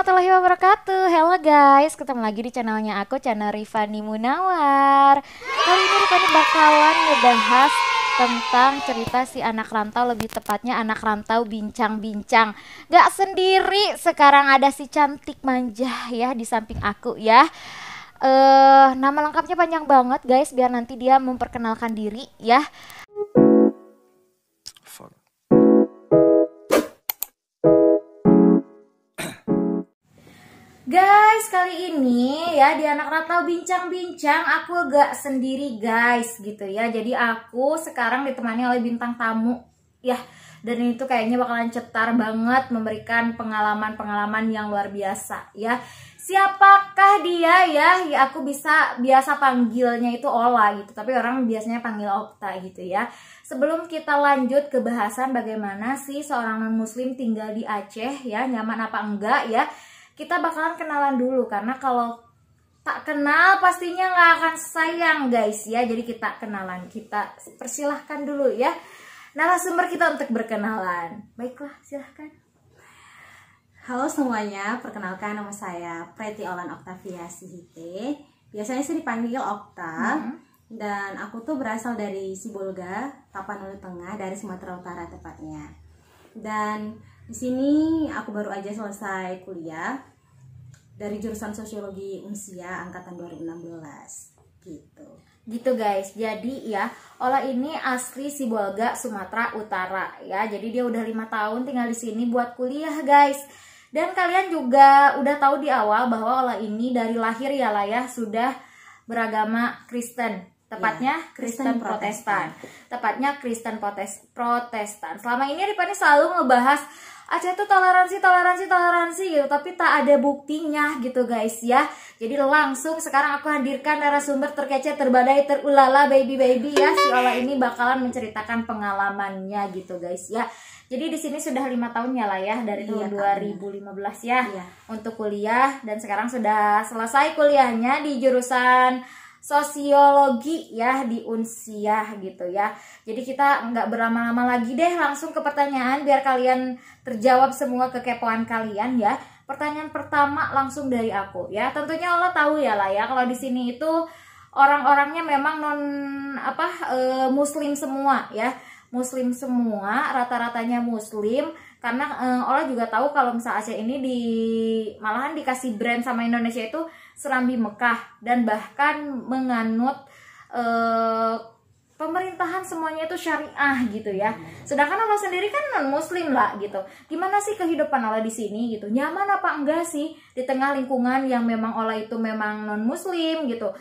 warahmatullahi wabarakatuh. Hello guys, ketemu lagi di channelnya aku, channel Rifani Munawar. Kali ini Rifani bakalan ngebahas tentang cerita si anak rantau, lebih tepatnya anak rantau bincang-bincang. Gak sendiri, sekarang ada si cantik manja ya di samping aku ya. Nama lengkapnya panjang banget guys, biar nanti dia memperkenalkan diri ya. Guys, kali ini ya di anak rantau bincang-bincang aku gak sendiri guys gitu ya. Jadi aku sekarang ditemani oleh bintang tamu ya. Dan itu kayaknya bakalan cetar banget, memberikan pengalaman-pengalaman yang luar biasa ya. Siapakah dia ya? Ya aku biasa panggilnya itu Ola gitu, tapi orang biasanya panggil Okta gitu ya. Sebelum kita lanjut ke bahasan bagaimana sih seorang non muslim tinggal di Aceh ya, nyaman apa enggak ya, kita bakalan kenalan dulu, karena kalau tak kenal pastinya nggak akan sayang guys ya. Jadi kita kenalan, kita persilahkan dulu ya narasumber kita untuk berkenalan. Baiklah, silahkan. Halo semuanya, perkenalkan nama saya Preti Olan Oktavia Sihite. Biasanya sih dipanggil Okta. Dan aku tuh berasal dari Sibolga, Tapanuli Tengah, dari Sumatera Utara tepatnya. Dan di sini aku baru aja selesai kuliah dari jurusan Sosiologi Unsia angkatan 2016 gitu. Gitu guys. Jadi ya, Ola ini asli Sibolga, Sumatera Utara ya. Jadi dia udah 5 tahun tinggal di sini buat kuliah guys. Dan kalian juga udah tahu di awal bahwa Ola ini dari lahir ya lah ya sudah beragama Kristen. Tepatnya ya, Kristen Protestan. Tepatnya Kristen Protestan. Selama ini Rifani selalu ngebahas Aceh tuh toleransi gitu, tapi tak ada buktinya gitu guys ya. Jadi langsung sekarang aku hadirkan narasumber terkece, terbadai, terulala, baby ya. Si Ola ini bakalan menceritakan pengalamannya gitu guys ya. Jadi di sini sudah 5 tahun ya lah ya, dari tahun 2015 ya untuk kuliah, dan sekarang sudah selesai kuliahnya di jurusan Sosiologi ya di Unsiah gitu ya. Jadi kita nggak berlama-lama lagi deh, langsung ke pertanyaan biar kalian terjawab semua kekepoan kalian ya. Pertanyaan pertama langsung dari aku ya. Tentunya Allah tahu ya lah ya, kalau di sini itu orang-orangnya memang muslim semua ya. Muslim semua, rata-ratanya muslim, karena Ola juga tahu kalau misal Aceh ini malahan dikasih brand sama Indonesia itu Serambi Mekah, dan bahkan menganut pemerintahan semuanya itu syariah gitu ya. Sedangkan Ola sendiri kan non muslim lah gitu. Gimana sih kehidupan Ola di sini gitu? Nyaman apa enggak sih di tengah lingkungan yang memang Ola itu memang non muslim gitu?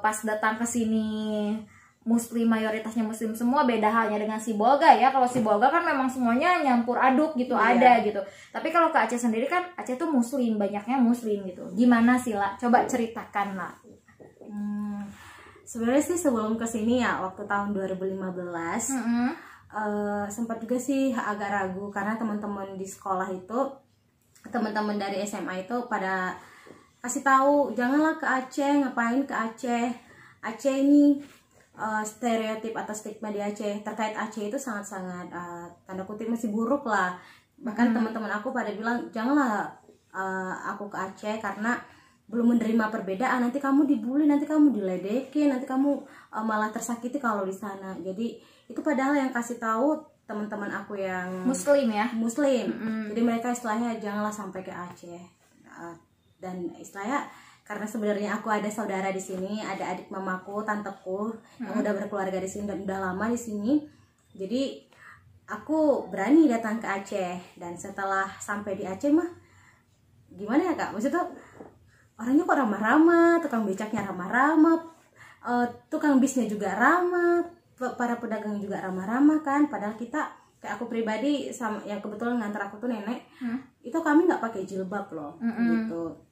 Pas datang ke sini muslim, mayoritasnya muslim semua, beda halnya dengan Sibolga ya. Kalau Sibolga kan memang semuanya nyampur aduk gitu, ada gitu. Tapi kalau ke Aceh sendiri kan Aceh tuh muslim, banyaknya muslim gitu. Gimana sih lah? Coba ceritakan lah. Sebenarnya sih sebelum kesini ya, waktu tahun 2015 sempat juga sih agak ragu, karena teman-teman di sekolah itu, teman-teman dari SMA itu pada kasih tahu janganlah ke Aceh, ngapain ke Aceh. Aceh ini stereotip atau stigma di Aceh terkait Aceh itu sangat-sangat tanda kutip masih buruk lah. Bahkan teman-teman aku pada bilang janganlah aku ke Aceh karena belum menerima perbedaan, nanti kamu dibully, nanti kamu diledekin, nanti kamu malah tersakiti kalau di sana. Jadi itu padahal yang kasih tahu teman-teman aku yang muslim ya, muslim. Jadi mereka istilahnya janganlah sampai ke Aceh. Dan istilahnya karena sebenarnya aku ada saudara di sini, ada adik mamaku, tanteku yang udah berkeluarga di sini dan udah lama di sini. Jadi aku berani datang ke Aceh, dan setelah sampai di Aceh mah gimana ya kak? Maksudnya orangnya kok ramah-ramah, tukang becaknya ramah-ramah, tukang bisnya juga ramah, para pedagang juga ramah-ramah kan. Padahal kita, kayak aku pribadi sama yang kebetulan ngantar aku tuh nenek, itu kami nggak pakai jilbab loh, gitu.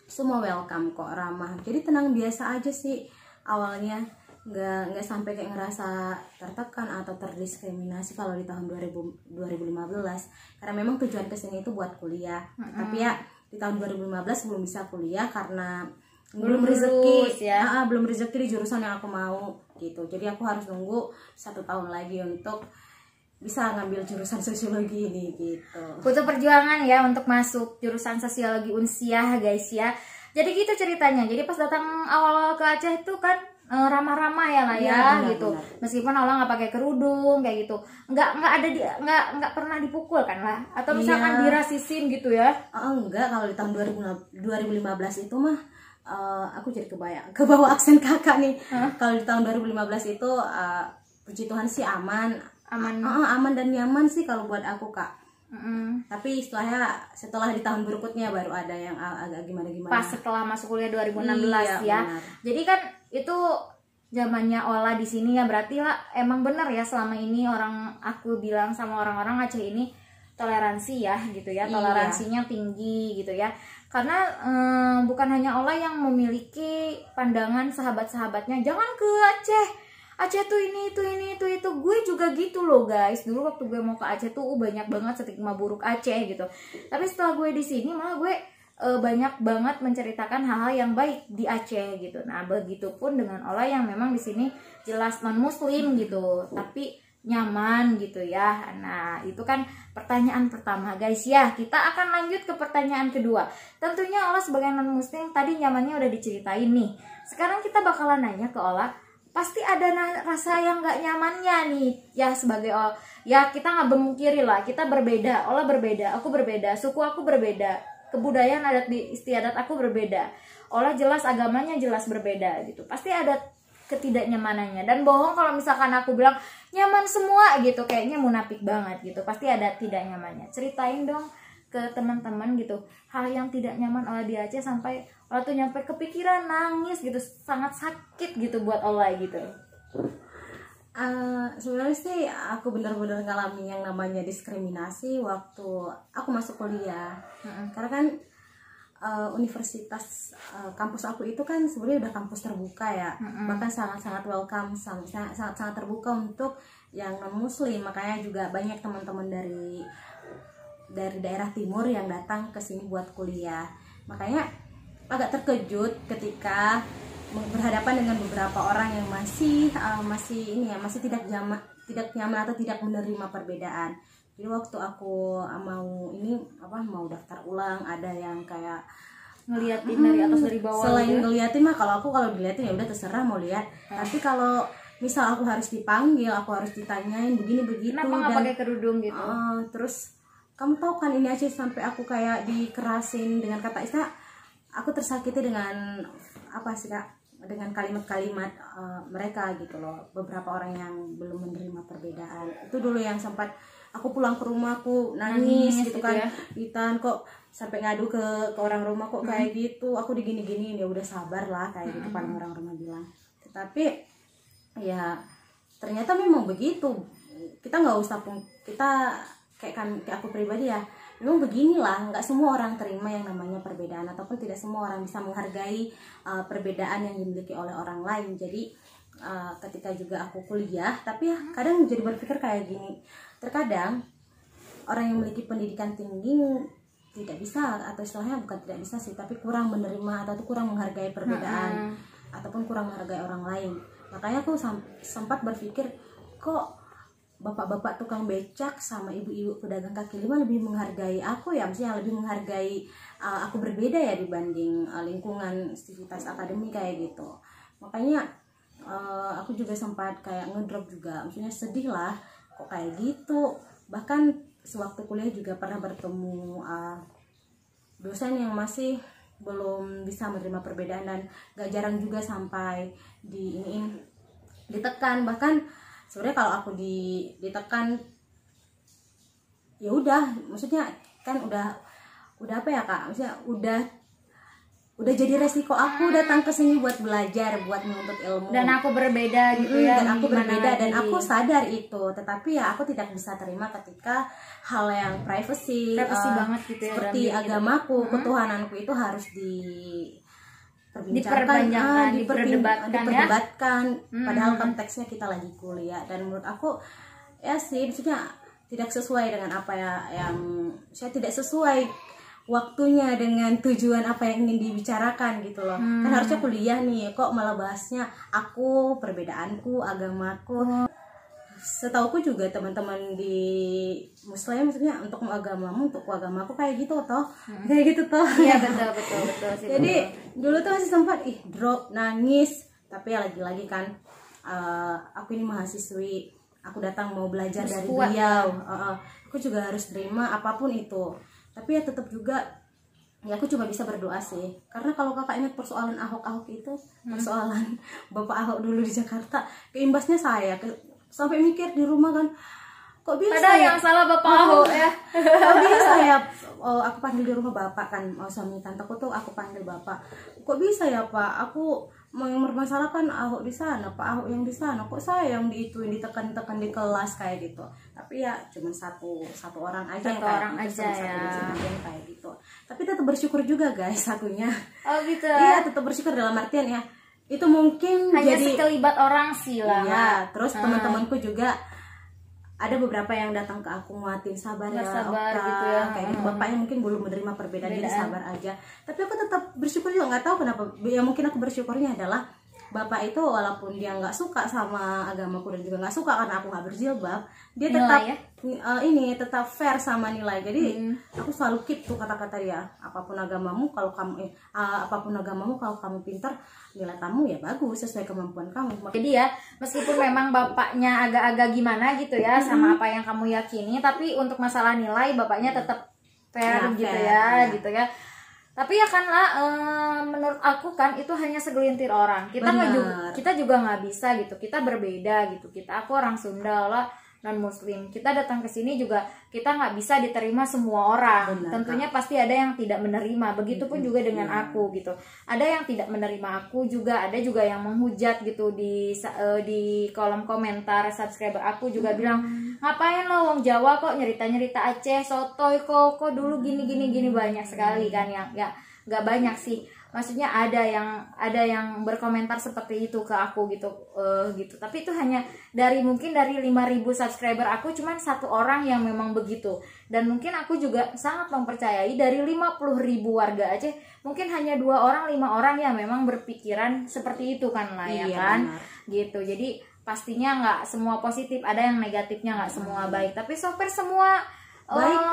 Semua welcome kok, ramah. Jadi tenang biasa aja sih awalnya, nggak sampai kayak ngerasa tertekan atau terdiskriminasi kalau di tahun 2015, karena memang tujuan kesini itu buat kuliah. Tapi ya di tahun 2015 belum bisa kuliah karena belum rezeki ya. Belum rezeki di jurusan yang aku mau gitu. Jadi aku harus nunggu 1 tahun lagi untuk bisa ngambil jurusan sosiologi ini gitu. Butuh perjuangan ya untuk masuk jurusan sosiologi Unsiah guys ya. Jadi gitu ceritanya. Jadi pas datang awal-awal ke Aceh itu kan ramah-ramah ya lah ya, benar, gitu. Benar. Meskipun Allah nggak pakai kerudung kayak gitu, nggak pernah dipukul kan lah, atau misalkan dirasisin gitu ya? Enggak, kalau di tahun 2015 itu mah aku jadi kebawa aksen kakak nih. Kalau di tahun 2015 itu puji Tuhan sih aman dan nyaman sih kalau buat aku kak. Tapi setelah di tahun berikutnya baru ada yang agak gimana. Pas setelah masuk kuliah 2016 ya. Benar. Jadi kan itu zamannya Ola di sini ya, berarti lah emang bener ya selama ini aku bilang sama orang-orang Aceh ini toleransi ya gitu ya, toleransinya tinggi gitu ya. Karena bukan hanya Ola yang memiliki pandangan sahabat-sahabatnya jangan ke Aceh tuh ini itu. Gue juga gitu loh guys. Dulu waktu gue mau ke Aceh tuh banyak banget stigma buruk Aceh gitu. Tapi setelah gue di sini malah gue banyak banget menceritakan hal-hal yang baik di Aceh gitu. Nah, begitupun dengan Ola yang memang di sini jelas non muslim gitu, tapi nyaman gitu ya. Nah, itu kan pertanyaan pertama guys ya. Kita akan lanjut ke pertanyaan kedua. Tentunya Ola sebagai non muslim tadi nyamannya udah diceritain nih. Sekarang kita bakalan nanya ke Ola, pasti ada rasa yang nggak nyamannya nih ya sebagai ya kita nggak memungkiri lah, kita berbeda, Ola berbeda, aku berbeda, suku aku berbeda, kebudayaan adat istiadat aku berbeda, Ola jelas agamanya jelas berbeda gitu, pasti ada ketidaknyamanannya. Dan bohong kalau misalkan aku bilang nyaman semua gitu, kayaknya munafik banget gitu, pasti ada tidak nyamannya. Ceritain dong ke teman-teman gitu hal yang tidak nyaman Ola di Aceh sampai Ola tuh nyampe kepikiran nangis gitu, sangat sakit gitu buat Ola gitu. Sebenarnya sih aku benar-benar ngalamin yang namanya diskriminasi waktu aku masuk kuliah. Karena kan universitas kampus aku itu kan sebenarnya udah kampus terbuka ya, bahkan sangat-sangat welcome, sangat-sangat terbuka untuk yang non muslim. Makanya juga banyak teman-teman dari daerah timur yang datang ke sini buat kuliah. Makanya agak terkejut ketika berhadapan dengan beberapa orang yang masih tidak nyaman atau tidak menerima perbedaan. Jadi waktu aku mau daftar ulang, ada yang kayak ngeliatin dari atas dari bawah. Selain ngeliatin mah, kalau diliatin ya udah terserah mau lihat. Tapi kalau misal aku harus dipanggil, aku harus ditanyain begini begitu. Kenapa nggak pakai kerudung gitu? Terus kamu tahu kan ini Aceh sampai aku kayak dikerasin dengan kata aku tersakiti dengan dengan kalimat-kalimat mereka gitu loh. Beberapa orang yang belum menerima perbedaan itu dulu yang sempat aku pulang ke rumah aku nangis gitu kan ya. Ditan kok sampai ngadu ke orang rumah kok kayak gitu, aku digini-gini, ya udah sabar lah kayak gitu kan orang rumah bilang. Tetapi ya ternyata memang begitu, kita nggak usah kita kayak aku pribadi ya, memang beginilah, nggak semua orang terima yang namanya perbedaan, ataupun tidak semua orang bisa menghargai perbedaan yang dimiliki oleh orang lain. Jadi ketika juga aku kuliah, tapi ya kadang jadi berpikir kayak gini, terkadang orang yang memiliki pendidikan tinggi tidak bisa, atau istilahnya bukan tidak bisa sih, tapi kurang menerima atau kurang menghargai perbedaan, ataupun kurang menghargai orang lain. Makanya aku sempat berpikir, kok bapak-bapak tukang becak sama ibu-ibu pedagang kaki lima lebih menghargai aku ya, maksudnya lebih menghargai aku berbeda ya dibanding lingkungan aktivitas akademik kayak gitu. Makanya aku juga sempat kayak ngedrop juga, maksudnya sedih lah kok kayak gitu. Bahkan sewaktu kuliah juga pernah bertemu dosen yang masih belum bisa menerima perbedaan, dan gak jarang juga sampai ditekan. Bahkan sebenarnya kalau aku ditekan ya udah, maksudnya kan udah apa ya kak, maksudnya udah jadi resiko aku datang ke sini buat belajar, buat menuntut ilmu, dan aku berbeda gitu ya, dan aku berbeda dan aku sadar itu. Tetapi ya aku tidak bisa terima ketika hal yang privacy banget gitu ya, seperti agamaku, ketuhananku itu harus diperdebatkan padahal konteksnya kita lagi kuliah. Dan menurut aku ya sih, maksudnya tidak sesuai dengan apa yang saya tidak sesuai waktunya dengan tujuan apa yang ingin dibicarakan gitu loh. Kan harusnya kuliah nih, kok malah bahasnya aku, perbedaanku, agamaku. setauku juga teman-teman di Muslim, maksudnya untuk agamamu, untuk agamaku kayak gitu toh, kayak gitu toh. Iya betul sih. Jadi dulu tuh masih sempat drop, nangis, tapi ya lagi-lagi kan aku ini mahasiswi, aku datang mau belajar dari beliau, aku juga harus terima apapun itu. Tapi ya tetap juga ya aku cuma bisa berdoa sih, karena kalau kakak ingat persoalan Ahok itu, persoalan Bapak Ahok dulu di Jakarta, keimbasnya saya sampai mikir di rumah kan, kok bisa padahal yang salah Bapak Ahok ya. Kok bisa ya, aku panggil di rumah bapak kan, suami tanteku tuh aku panggil bapak, kok bisa ya Pak, aku mau yang mempermasalahkan Ahok di sana, Pak Ahok yang di sana, kok saya yang diituin, ditekan-tekan di kelas kayak gitu. Tapi ya cuma satu orang aja yang kayak gitu, yang kayak gitu. Tapi tetap bersyukur juga guys akunya. Oh gitu. Iya, tetap bersyukur dalam artian ya, itu mungkin hanya jadi sekelibat orang sih lah. Iya, terus teman-temanku juga ada beberapa yang datang ke aku nguatin, sabar ya sabar Okta, gitu ya. kayak gitu. Bapaknya mungkin belum menerima perbedaan, jadi sabar aja. Tapi aku tetap bersyukur juga, nggak tahu kenapa ya, mungkin aku bersyukurnya adalah bapak itu walaupun dia nggak suka sama agamaku dan juga nggak suka karena aku nggak berjilbab, dia tetap tetap fair sama nilai. Jadi aku selalu keep tuh kata-kata dia, apapun agamamu kalau kamu pintar, nilai kamu ya bagus sesuai kemampuan kamu. Jadi ya meskipun memang bapaknya agak-agak gimana gitu ya sama apa yang kamu yakini, tapi untuk masalah nilai bapaknya tetap fair ya, gitu fair, ya gitu ya. Tapi ya kan lah, menurut aku kan itu hanya segelintir orang. Kita juga nggak bisa gitu. Kita berbeda gitu. Aku orang Sunda lah, non Muslim. Kita datang ke sini juga kita nggak bisa diterima semua orang. Benar, tentunya pasti ada yang tidak menerima. Begitupun juga dengan aku gitu. Ada yang tidak menerima aku juga. Ada juga yang menghujat gitu di kolom komentar subscriber aku juga bilang, ngapain lo wong Jawa kok nyerita Aceh, sotoy kok dulu gini banyak sekali kan yang ya nggak banyak sih, maksudnya ada yang berkomentar seperti itu ke aku gitu gitu. Tapi itu hanya mungkin dari 5.000 subscriber aku cuman satu orang yang memang begitu, dan mungkin aku juga sangat mempercayai dari 50.000 warga Aceh mungkin hanya 5 orang yang memang berpikiran seperti itu kan lah ya kan benar. Gitu. Jadi pastinya nggak semua positif, ada yang negatifnya, nggak semua baik, tapi soper semua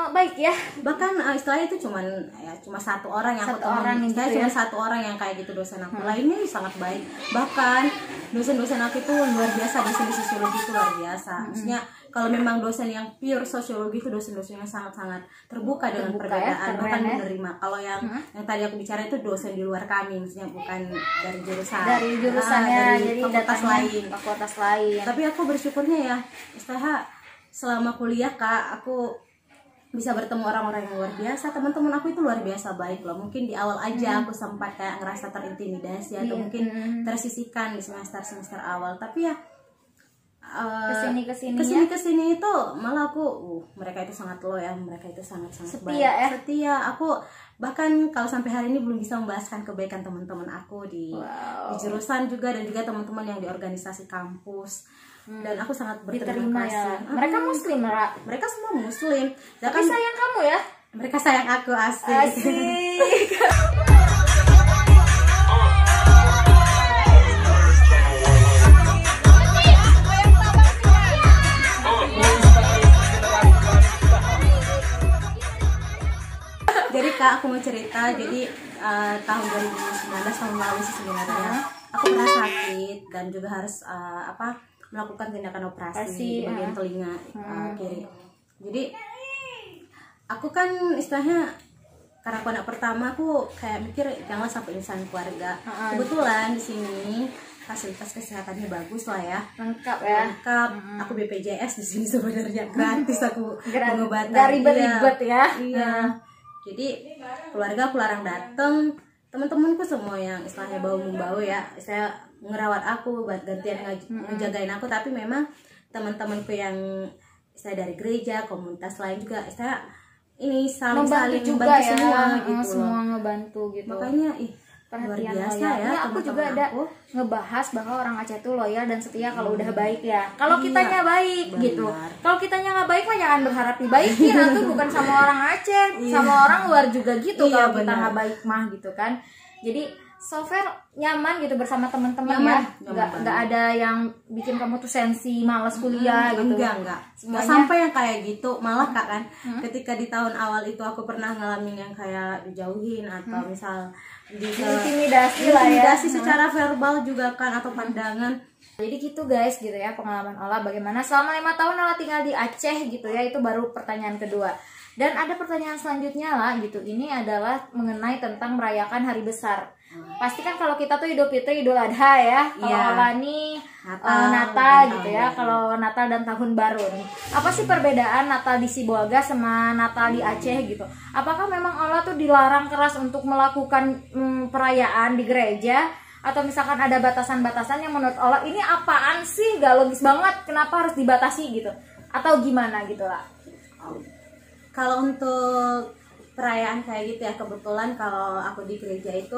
baik ya. Bahkan istilahnya itu cuma satu orang yang aku temuin, gitu ya. Satu orang yang kayak gitu dosen aku. Lainnya sangat baik. Bahkan dosen-dosen aku itu luar biasa, dosen di sosiologi itu luar biasa. Maksudnya kalau memang dosen yang pure sosiologi itu dosen-dosen yang sangat-sangat terbuka dengan perbedaan, bahkan menerima. Kalau yang tadi aku bicara itu dosen di luar kami, maksudnya bukan dari jurusan. Dari jurusannya, dari fakultas lain. Tapi aku bersyukurnya ya, istilahnya selama kuliah Kak, aku bisa bertemu orang-orang yang luar biasa. Teman-teman aku itu luar biasa baik loh. Mungkin di awal aja aku sempat kayak ngerasa terintimidasi atau mungkin tersisihkan di semester awal, tapi ya kesini itu malah aku mereka itu sangat loyal, mereka itu sangat baik, setia. Aku bahkan kalau sampai hari ini belum bisa membahaskan kebaikan teman-teman aku di jurusan juga, dan juga teman-teman yang di organisasi kampus. Dan aku sangat berterima kasih. Ya. Mereka Muslim, mereka semua Muslim. Tapi sayang kamu ya. Mereka sayang aku, asik. Jadi Kak, aku mau cerita. Jadi tahun 2019, tahun lalu sih sebenarnya aku pernah sakit dan juga harus melakukan tindakan operasi di bagian telinga kiri. Jadi aku kan istilahnya karena aku anak pertama, aku kayak mikir jangan sampai insan keluarga. Kebetulan di sini fasilitas kesehatannya bagus lah ya, lengkap ya. Aku BPJS di sini sebenarnya, gratis aku pengobatan. Gak ribet-ribet ya. Iya. Jadi keluarga aku larang dateng. Teman-temanku semua yang istilahnya bau ya, saya ngerawat aku, buat gantian ngejagain aku. Tapi memang teman-temanku yang saya dari gereja, komunitas lain juga, saya ini saling membantu ya, semua gitu. Semua ngebantu gitu. Makanya luar biasa ya. Ini aku juga ada ngebahas bahwa orang Aceh itu loyal dan setia kalau udah baik ya. Kalau kitanya baik gitu. Kalau kitanya nggak baik mah jangan berharap dibaikin. Itu bukan sama orang Aceh, sama orang luar juga gitu. Kalau kita nggak baik mah gitu kan. Jadi so far nyaman gitu bersama teman-teman ya. Nggak ada yang bikin kamu tuh sensi malas kuliah gitu. Enggak sampai yang kayak gitu. Malah Kak kan ketika di tahun awal itu aku pernah ngalamin yang kayak dijauhin atau misal intimidasi lah ya, secara verbal juga kan, atau pandangan. Jadi gitu guys gitu ya pengalaman Ola bagaimana selama 5 tahun Ola tinggal di Aceh gitu ya. Itu baru pertanyaan kedua. Dan ada pertanyaan selanjutnya lah gitu. Ini adalah mengenai tentang merayakan hari besar. Pasti kan kalau kita tuh Idul Fitri, Idul Adha ya. Kalau Ola nih Natal gitu ya. Kalau Natal dan Tahun Baru nih. Apa sih perbedaan Natal di Sibolga sama Natal di Aceh gitu? Apakah memang Ola tuh dilarang keras untuk melakukan perayaan di gereja? Atau misalkan ada batasan-batasan yang menurut Ola ini apaan sih? Gak logis banget. Kenapa harus dibatasi gitu? Atau gimana gitu lah? Kalau untuk perayaan kayak gitu ya, kebetulan kalau aku di gereja itu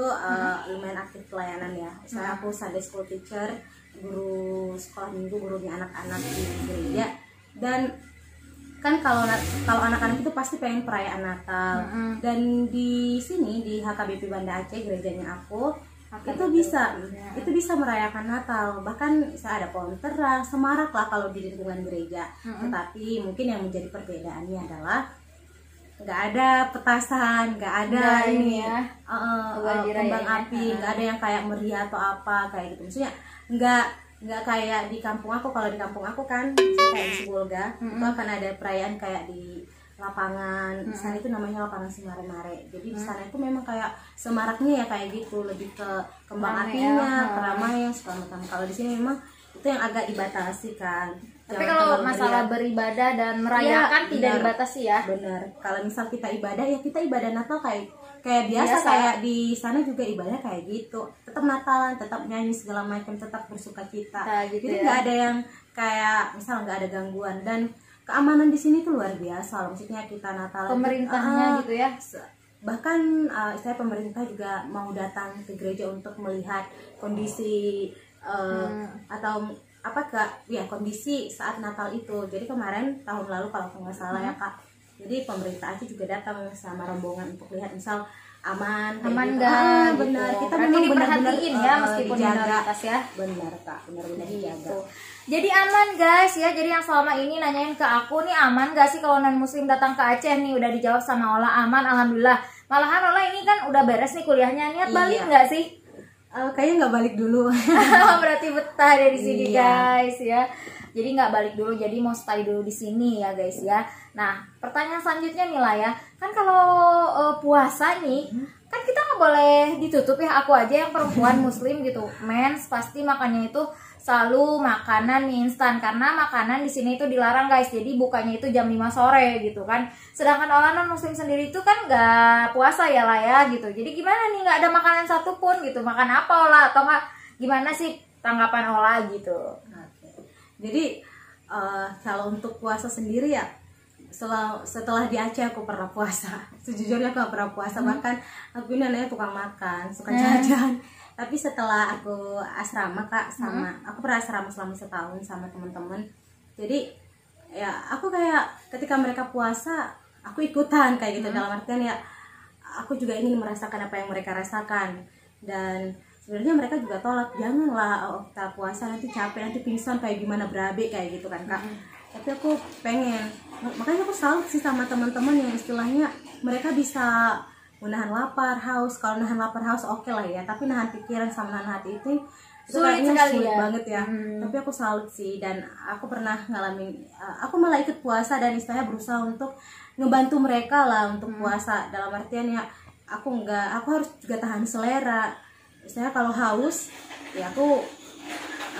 lumayan aktif pelayanan ya. Misalnya aku Sunday school teacher, guru sekolah minggu, gurunya anak-anak di gereja. Dan kan kalau anak-anak itu pasti pengen perayaan Natal. Dan di sini di HKBP Banda Aceh, gerejanya aku, itu bisa merayakan Natal. Bahkan ada pohon terang, semarak lah kalau di lingkungan gereja. Tetapi mungkin yang menjadi perbedaannya adalah nggak ada petasan, nggak ada kembang api, nggak ada yang kayak meriah atau apa kayak gitu. Maksudnya nggak kayak di kampung aku. Kalau di kampung aku kan kayak di Sibolga itu akan ada perayaan kayak di lapangan. Di sana itu namanya lapangan Simare-Mare. Jadi di sana itu memang kayak semaraknya ya kayak gitu, lebih ke kembang apinya, keramaian segala macam. Kalau di sini memang itu yang agak dibatasi kan. Tapi kalau masalah beribadah dan merayakan tidak dibatasi ya. Benar. Kalau misal kita ibadah ya kita ibadah Natal kayak biasa. Kayak di sana juga ibadah kayak gitu. Tetap Natalan, tetap nyanyi segala macam, tetap bersukacita. Gitu. Jadi nggak ada yang kayak misal nggak ada gangguan. Dan keamanan di sini tuh luar biasa. Maksudnya kita Natal pemerintahnya gitu ya. Bahkan saya pemerintah juga mau datang ke gereja untuk melihat kondisi atau kondisi saat Natal itu. Jadi kemarin tahun lalu kalau nggak salah ya Kak, jadi pemerintah Aceh juga datang sama rombongan untuk lihat misal aman gitu. Benar, kita memang benar-benar ya meskipun minoritas ya. Benar Kak, benar-benar dijaga. Jadi aman guys ya. Jadi yang selama ini nanyain ke aku nih, aman gak sih kalau non muslim datang ke Aceh nih? Udah dijawab sama Ola, aman alhamdulillah. Malahan Ola ini kan udah beres nih kuliahnya, niat balik nggak sih? Kayaknya nggak balik dulu. Berarti betah dari sini guys ya. Jadi nggak balik dulu, jadi mau stay dulu di sini ya guys ya. Nah pertanyaan selanjutnya nih lah ya, kan kalau puasa nih kan kita nggak boleh ditutup ya. Aku aja yang perempuan muslim gitu, mens pasti makannya itu selalu makanan mie instan, karena makanan di sini itu dilarang guys. Jadi bukanya itu jam 5 sore gitu kan. Sedangkan orang non muslim sendiri itu kan nggak puasa ya lah ya gitu. Jadi gimana nih, nggak ada makanan satupun gitu. Makan apa Ola atau nggak gimana sih tanggapan Ola gitu? Jadi kalau untuk puasa sendiri ya, setelah di Aceh aku pernah puasa. Sejujurnya aku gak pernah puasa, bahkan aku ini anaknya tukang makan, suka jajan. Tapi setelah aku asrama Kak, aku pernah asrama selama setahun sama teman-teman. Jadi ya aku kayak ketika mereka puasa, aku ikutan kayak gitu. Dalam artian ya aku juga ingin merasakan apa yang mereka rasakan. Dan sebenarnya mereka juga tolak, janganlah kita puasa nanti capek, nanti pingsan kayak gimana, berabe kayak gitu kan Kak. Tapi aku pengen, makanya aku salut sih sama teman-teman yang istilahnya mereka bisa menahan lapar, haus. Kalau nahan lapar, haus oke lah ya, tapi nahan pikiran sama nahan hati itu sulit banget ya. Tapi aku salut sih, dan aku pernah ngalamin, aku malah ikut puasa dan istilahnya berusaha untuk ngebantu mereka lah untuk puasa. Dalam artian ya aku harus juga tahan selera. Misalnya kalau haus ya aku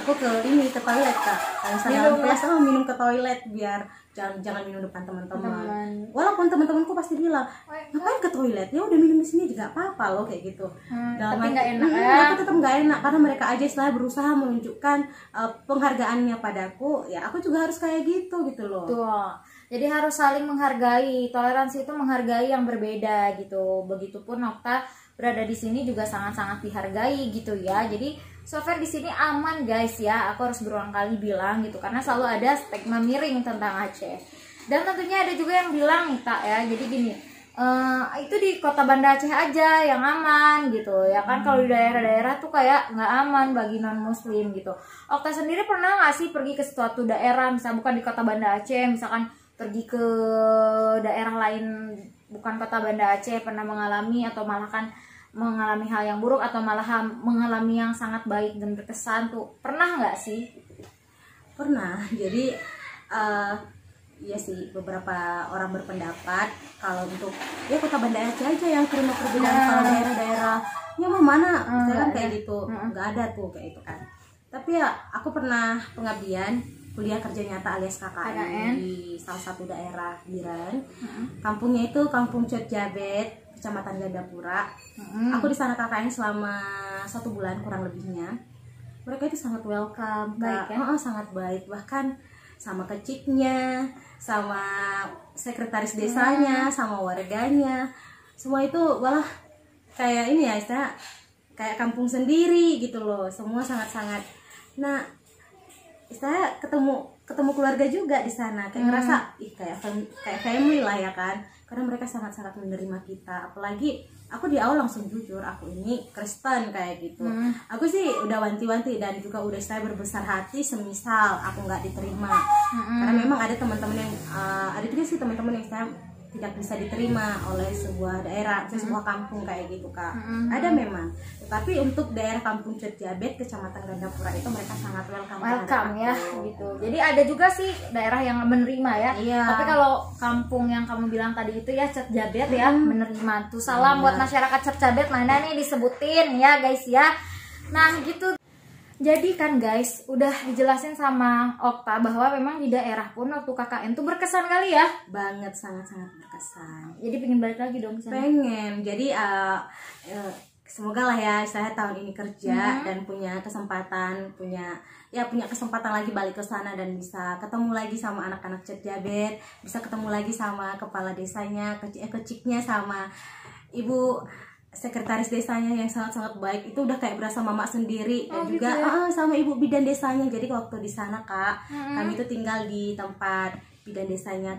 ke toilet Kak. Kalau misalnya puasa minum ke toilet, biar jangan minum depan teman-teman. Walaupun teman-temanku pasti bilang, ngapain ke toilet? Ya udah minum di sini juga apa-apa loh kayak gitu. Tapi nggak enak ya. Aku tetap nggak enak karena mereka aja setelah berusaha menunjukkan penghargaannya padaku, ya aku juga harus kayak gitu loh. Tuh. Jadi harus saling menghargai. Toleransi itu menghargai yang berbeda gitu. Begitupun Okta berada di sini juga sangat-sangat dihargai gitu ya. Jadi so far di sini aman guys ya. Aku harus berulang kali bilang gitu karena selalu ada stigma miring tentang Aceh. Dan tentunya ada juga yang bilang nih Kak ya. Jadi gini, itu di kota Banda Aceh aja yang aman gitu ya kan. Kalau di daerah-daerah tuh kayak nggak aman bagi non muslim gitu. Okta sendiri pernah nggak sih pergi ke suatu daerah, misalnya bukan di kota Banda Aceh, misalkan pergi ke daerah lain bukan kota Banda Aceh, pernah mengalami atau malah kan mengalami hal yang buruk atau malah mengalami yang sangat baik dan berkesan tuh, pernah nggak sih? Pernah. Jadi iya sih, beberapa orang berpendapat kalau untuk ya kota Banda Aceh aja yang terima perbedaan, kalau daerah-daerah ya mau mana kan kayak gitu nggak ada tuh kayak itu kan. Tapi ya aku pernah pengabdian kuliah kerja nyata alias KKN di salah satu daerah Biren. Kampungnya itu Kampung Cot Jabet, Kecamatan Gandapura. Aku di sana KKN selama 1 bulan kurang lebihnya. Mereka itu sangat welcome, baik, ya? Sangat baik, bahkan sama keciknya, sama sekretaris desanya, sama warganya, semua itu malah kayak ini ya, istilah kayak kampung sendiri gitu loh. Semua sangat-sangat, nah istilah ketemu keluarga juga di sana, kayak ngerasa kayak family lah ya kan, karena mereka sangat-sangat menerima kita. Apalagi aku di awal langsung jujur, aku ini Kristen kayak gitu. Aku sih udah wanti-wanti dan juga udah saya berbesar hati semisal aku nggak diterima, karena memang ada teman-teman yang ada juga sih teman-teman yang saya tidak bisa diterima oleh sebuah daerah, sebuah kampung kayak gitu kak. Ada memang, tetapi untuk daerah Kampung Cot Jabet, Kecamatan Gandapura itu mereka sangat welcome ya gitu. Jadi ada juga sih daerah yang menerima ya. Iya. Tapi kalau kampung yang kamu bilang tadi itu ya Cot Jabet ya menerima tuh. Salam buat masyarakat Cot Jabet, mana nih disebutin ya guys ya. Nah gitu. Jadi kan guys, udah dijelasin sama Okta bahwa memang di daerah pun waktu KKN tuh berkesan kali ya. Banget, sangat-sangat berkesan. Jadi pengen balik lagi dong ke sana. Pengen. Jadi semoga lah ya saya tahun ini kerja dan punya kesempatan, punya kesempatan lagi balik ke sana dan bisa ketemu lagi sama anak-anak Cot Jabet, bisa ketemu lagi sama kepala desanya, keciknya, sama ibu sekretaris desanya yang sangat-sangat baik. Itu udah kayak berasa mama sendiri. Dan juga gitu ya? Sama ibu bidan desanya. Jadi waktu di sana kak, kami itu tinggal di tempat bidan desanya.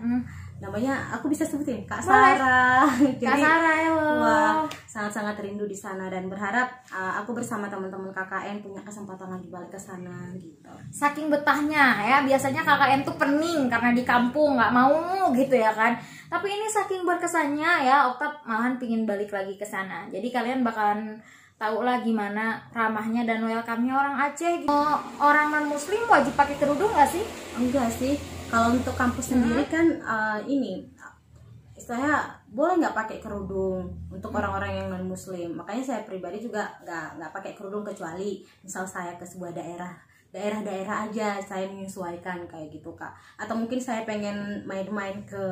Namanya aku bisa sebutin Kak Sarah. Jadi, Kak Sarah, wah, sangat-sangat rindu di sana dan berharap aku bersama teman-teman KKN punya kesempatan lagi balik ke sana gitu. Saking betahnya ya, biasanya KKN tuh pening karena di kampung nggak mau gitu ya kan. Tapi ini saking berkesannya ya, Okta malahan pingin balik lagi ke sana. Jadi kalian bakalan tahu lah gimana ramahnya dan welcome-nya orang Aceh gitu. Orang non muslim wajib pakai kerudung nggak sih? Enggak sih. Kalau untuk kampus sendiri kan ini saya boleh nggak pakai kerudung untuk orang-orang yang non muslim. Makanya saya pribadi juga nggak pakai kerudung, kecuali misal saya ke sebuah daerah aja saya menyesuaikan kayak gitu kak. Atau mungkin saya pengen main-main ke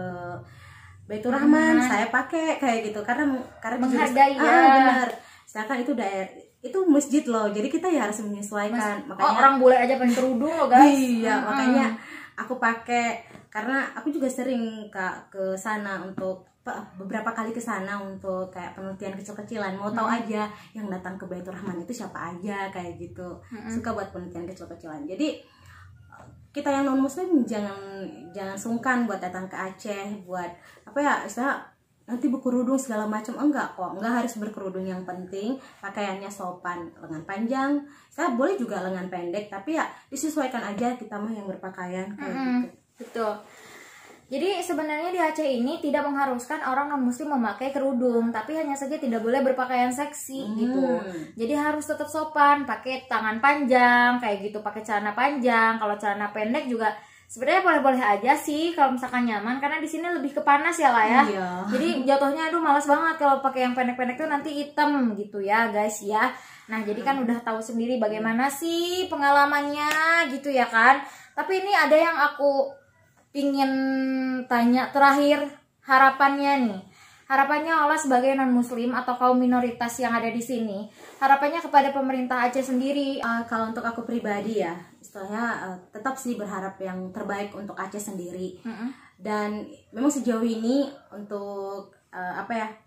Baitur Rahman, saya pakai kayak gitu karena menghargai ya. Benar. Sedangkan itu daerah itu masjid loh, jadi kita ya harus menyesuaikan. Makanya orang bule aja pakai kerudung loh guys. Iya, makanya aku pakai karena aku juga sering kak ke sana untuk beberapa kali ke sana untuk kayak penelitian kecil-kecilan, mau tahu aja yang datang ke Baitur Rahman itu siapa aja kayak gitu. Suka buat penelitian kecil-kecilan. Jadi kita yang non muslim jangan sungkan buat datang ke Aceh, buat apa ya, istilah nanti berkerudung segala macam. Enggak kok, enggak harus berkerudung. Yang penting pakaiannya sopan, lengan panjang, saya boleh juga lengan pendek, tapi ya disesuaikan aja kita mah yang berpakaian kayak gitu. Betul. Jadi sebenarnya di Aceh ini tidak mengharuskan orang non muslim memakai kerudung, tapi hanya saja tidak boleh berpakaian seksi gitu. Jadi harus tetap sopan, pakai tangan panjang kayak gitu, pakai celana panjang. Kalau celana pendek juga sebenarnya boleh-boleh aja sih kalau misalkan nyaman, karena di sini lebih ke panas ya lah ya. Iya. Jadi jatuhnya aduh malas banget kalau pakai yang pendek-pendek tuh nanti hitam gitu ya guys ya. Nah jadi kan udah tahu sendiri bagaimana sih pengalamannya gitu ya kan. Tapi ini ada yang aku pingin tanya terakhir, harapannya nih. Harapannya Allah sebagai non muslim atau kaum minoritas yang ada di sini, harapannya kepada pemerintah Aceh sendiri. Kalau untuk aku pribadi ya, istilahnya tetap sih berharap yang terbaik untuk Aceh sendiri. Dan memang sejauh ini untuk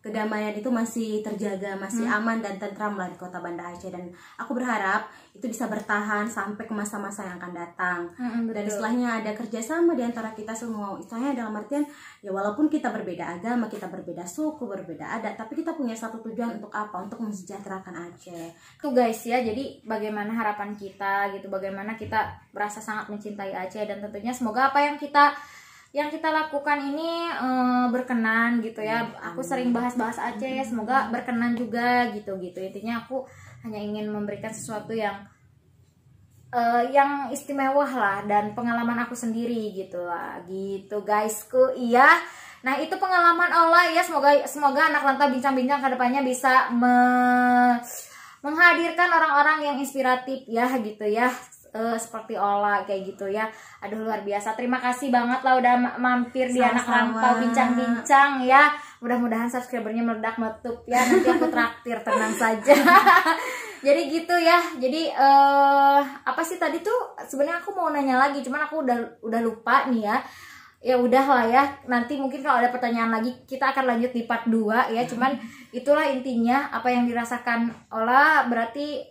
kedamaian itu masih terjaga, masih aman dan tentram lah di kota Banda Aceh, dan aku berharap itu bisa bertahan sampai ke masa-masa yang akan datang. Dan istilahnya ada kerjasama di antara kita semua, istilahnya dalam artian ya walaupun kita berbeda agama, kita berbeda suku, berbeda adat, tapi kita punya satu tujuan untuk apa? Untuk mensejahterakan Aceh. Tuh guys ya, jadi bagaimana harapan kita gitu, bagaimana kita merasa sangat mencintai Aceh, dan tentunya semoga apa yang kita lakukan ini berkenan gitu ya. Aku sering bahas-bahas Aceh, semoga berkenan juga gitu. Intinya aku hanya ingin memberikan sesuatu yang istimewa lah, dan pengalaman aku sendiri gitu lah, gitu guysku. Iya, nah itu pengalaman Ola ya. Semoga Anak Lanta Bincang-Bincang kedepannya bisa menghadirkan orang-orang yang inspiratif ya gitu ya, seperti Ola kayak gitu ya. Aduh luar biasa, terima kasih banget lah udah mampir di Anak Rantau Bincang-Bincang ya. Mudah-mudahan subscribernya meledak-meletup ya, nanti aku traktir, tenang saja. Jadi gitu ya. Jadi apa sih tadi tuh sebenarnya aku mau nanya lagi, cuman aku udah lupa nih ya. Ya udah lah ya, nanti mungkin kalau ada pertanyaan lagi kita akan lanjut di part 2 ya. Cuman itulah intinya, apa yang dirasakan Ola berarti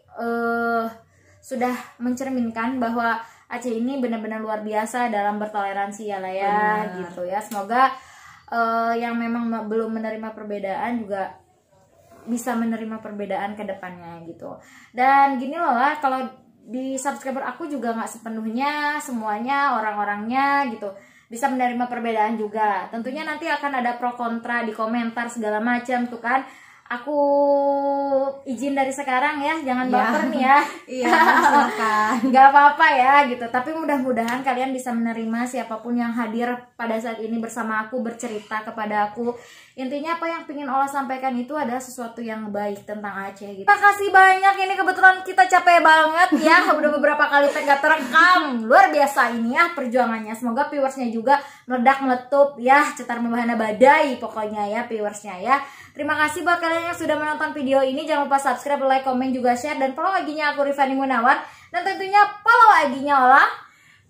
sudah mencerminkan bahwa Aceh ini benar-benar luar biasa dalam bertoleransi ya lah ya. Gitu ya. Semoga yang memang belum menerima perbedaan juga bisa menerima perbedaan ke depannya gitu. Dan gini loh lah, kalau di subscriber aku juga nggak sepenuhnya semuanya orang-orangnya gitu bisa menerima perbedaan juga. Tentunya nanti akan ada pro kontra di komentar segala macam tuh kan. Aku izin dari sekarang ya, jangan baper nih ya. Iya, silakan. Gak apa-apa ya gitu. Tapi mudah-mudahan kalian bisa menerima siapapun yang hadir pada saat ini bersama aku, bercerita kepada aku. Intinya apa yang pengen Ola sampaikan itu adalah sesuatu yang baik tentang Aceh gitu. Terima kasih banyak, ini kebetulan kita capek banget ya. Udah beberapa kali gak terekam. Luar biasa ini ya perjuangannya. Semoga viewersnya juga meledak meletup ya, cetar membahana badai pokoknya ya viewersnya ya. Terima kasih buat kalian yang sudah menonton video ini. Jangan lupa subscribe, like, komen, juga share. Dan follow IG-nya aku Rifani Munawar. Dan tentunya follow IG-nya Ola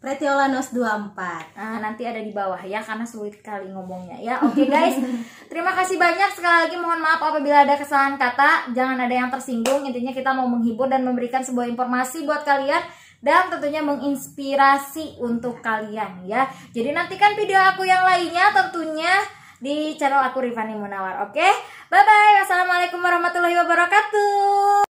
Pretiolanos 24. Nah, nanti ada di bawah ya, karena sulit kali ngomongnya ya. Oke guys, terima kasih banyak. Sekali lagi mohon maaf apabila ada kesalahan kata. Jangan ada yang tersinggung. Intinya kita mau menghibur dan memberikan sebuah informasi buat kalian, dan tentunya menginspirasi untuk kalian ya. Jadi nantikan video aku yang lainnya tentunya di channel aku Rifani Munawar. Oke, bye bye. Wassalamualaikum warahmatullahi wabarakatuh.